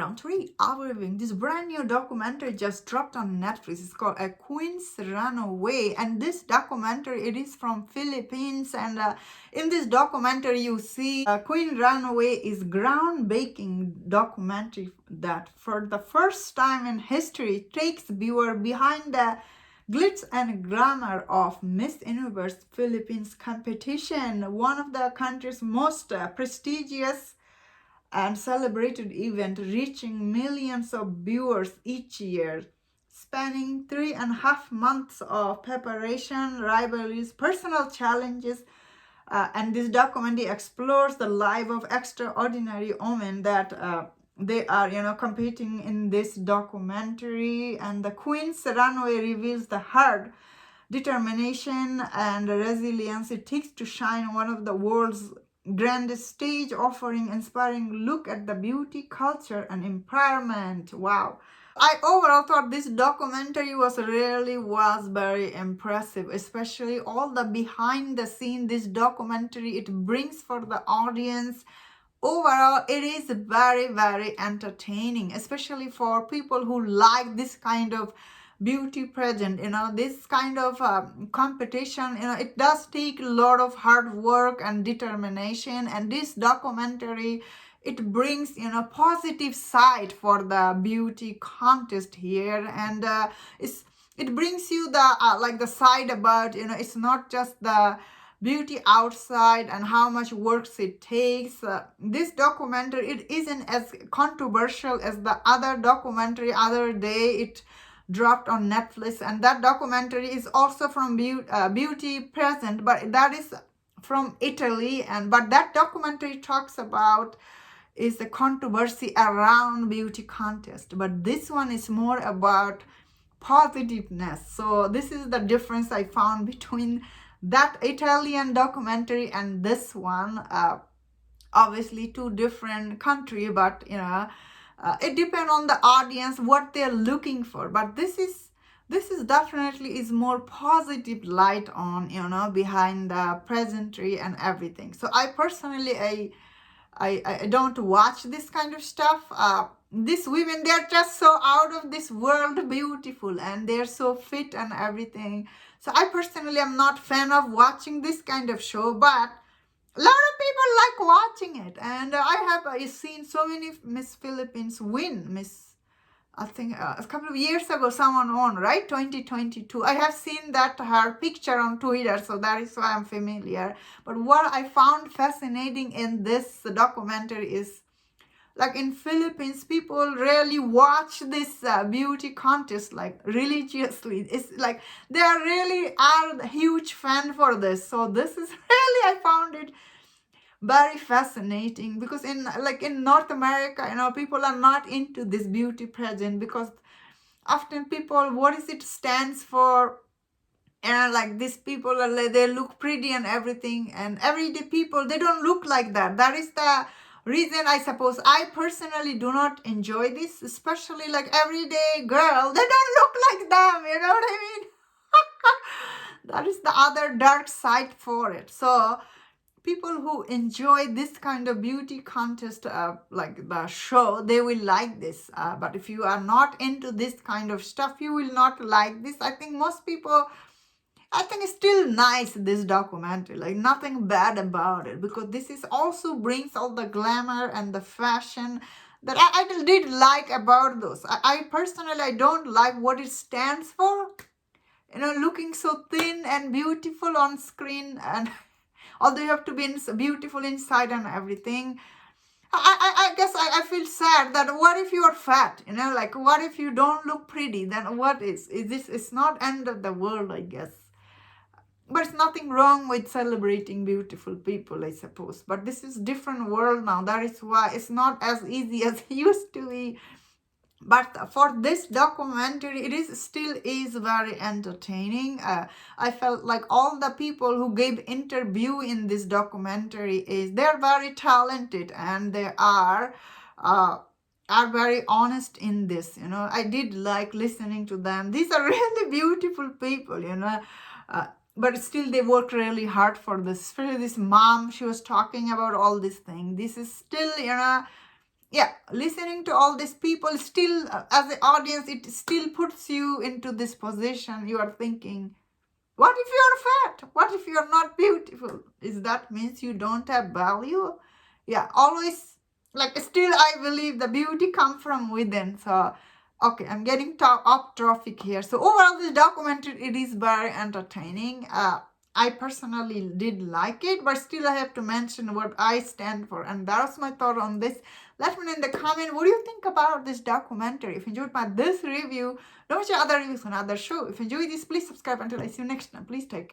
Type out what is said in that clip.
background, to reviewing this brand new documentary just dropped on Netflix. It's called A Queen's Runaway, and this documentary, it is from Philippines, and in this documentary you see Queen Runaway is groundbreaking documentary that for the first time in history takes viewer behind the glitz and glamour of Miss Universe Philippines competition, one of the country's most prestigious and celebrated event, reaching millions of viewers each year. Spanning 3.5 months of preparation, rivalries, personal challenges, and this documentary explores the life of extraordinary women that they are, competing in this documentary. And the Queen's Runway reveals the hard determination and resilience it takes to shine one of the world's grandest stage, offering inspiring look at the beauty, culture, and empowerment. Wow. I overall thought this documentary was very impressive, especially all the behind the scene this documentary it brings for the audience. Overall, it is very entertaining, especially for people who like this kind of beauty pageant, this kind of competition. It does take a lot of hard work and determination, and this documentary it brings positive side for the beauty contest here. And it brings you the like the side about it's not just the beauty outside and how much work it takes. This documentary it isn't as controversial as the other documentary other day it dropped on Netflix, and that documentary is also from beauty present, but that is from Italy. And but that documentary talks about is the controversy around beauty contest, but this one is more about positiveness. So this is the difference I found between that Italian documentary and this one. Obviously two different country, but it depends on the audience what they're looking for. But this is definitely is more positive light on behind the presentry and everything. So I personally I don't watch this kind of stuff. These women, they're just so out of this world beautiful, and they're so fit and everything. So I personally am not fan of watching this kind of show, but a lot of people like watching it. And I have seen so many Miss Philippines win. I think a couple of years ago someone won, right? 2022. I have seen that her picture on Twitter, so that is why I'm familiar. But what I found fascinating in this documentary is, like in Philippines, people really watch this beauty contest like religiously. It's like they are really are a huge fan for this. So this is really, I found it very fascinating, because in North America, people are not into this beauty pageant, because often people, what is it stands for, and like these people are like, they look pretty and everything, and everyday people, they don't look like that. That is the reason, I suppose. I personally do not enjoy this, especially like everyday girl, they don't look like them, you know what I mean? That is the other dark side for it. So people who enjoy this kind of beauty contest, like the show, they will like this. But if you are not into this kind of stuff, you will not like this. I think most people, I think it's still nice, this documentary, like nothing bad about it, because this is also brings all the glamour and the fashion that I did like about those. I personally, I don't like what it stands for, looking so thin and beautiful on screen, and although you have to be beautiful inside and everything. I guess I feel sad that what if you are fat, like what if you don't look pretty, then what is this? It's not end of the world, I guess. But it's nothing wrong with celebrating beautiful people, I suppose. But this is different world now. That is why it's not as easy as it used to be. But for this documentary, it is still is very entertaining. I felt like all the people who gave interview in this documentary they're very talented, and they are very honest in this. I did like listening to them. These are really beautiful people. But still they work really hard for this. Especially this mom, she was talking about all these things. This is still yeah, listening to all these people still, as an audience, it still puts you into this position. You are thinking, what if you are fat? What if you are not beautiful? Is that means you don't have value? Yeah, always, like, still I believe the beauty comes from within. So okay, I'm getting off topic here. So overall, this documentary, it is very entertaining. I personally did like it, but still I have to mention what I stand for, and that's my thought on this. Let me know in the comment, what do you think about this documentary? If you enjoyed my this review, don't watch other reviews on other show. If you enjoy this, please subscribe. Until I see you next time, please take care.